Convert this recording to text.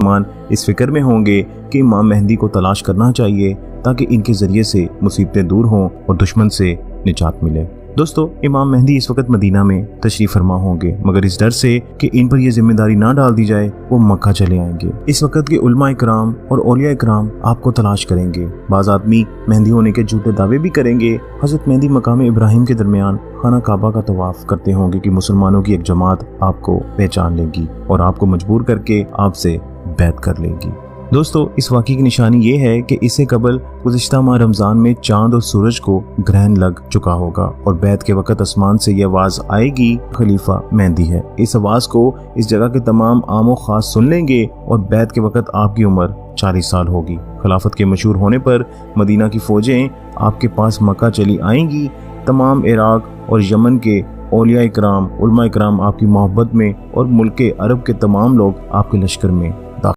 मान इस फिक्र में होंगे कि इमाम मेहदी को तलाश करना चाहिए ताकि इनके जरिए से मुसीबतें दूर हों और दुश्मन से निजात मिले। दोस्तों, इमाम मेहदी इस वक्त मदीना में तशरीफ फरमा होंगे, मगर इस डर से कि इन पर यह जिम्मेदारी ना डाल दी जाए वो मक्का चले आएंगे। इस वक्त के उलमा इकराम और औलिया इकराम आपको तलाश करेंगे। बाज आदमी मेहंदी होने के झूठे दावे भी करेंगे। हजरत मेहदी मकाम इब्राहिम के दरमियान खाना काबा का तवाफ करते होंगे कि मुसलमानों की एक जमात आपको पहचान लेगी और आपको मजबूर करके आपसे बैत कर लेगी। दोस्तों, इस वाक़ई की निशानी ये है कि इससे कबल गुज़िश्ता माह रमज़ान में चांद और सूरज को ग्रहण लग चुका होगा और बैत के वक़्त आसमान से यह आवाज़ आएगी, खलीफा मेहदी है। इस आवाज़ को इस जगह के तमाम आम और ख़ास सुन लेंगे और बैत के वक़्त आपकी उम्र 40 साल होगी। खिलाफत के मशहूर होने पर मदीना की फ़ौजें आपके पास मक्का चली आएंगी। तमाम इराक और यमन के औलिया इकराम, उलमा इकराम आपकी मोहब्बत में और मुल्क अरब के तमाम लोग आपके लश्कर में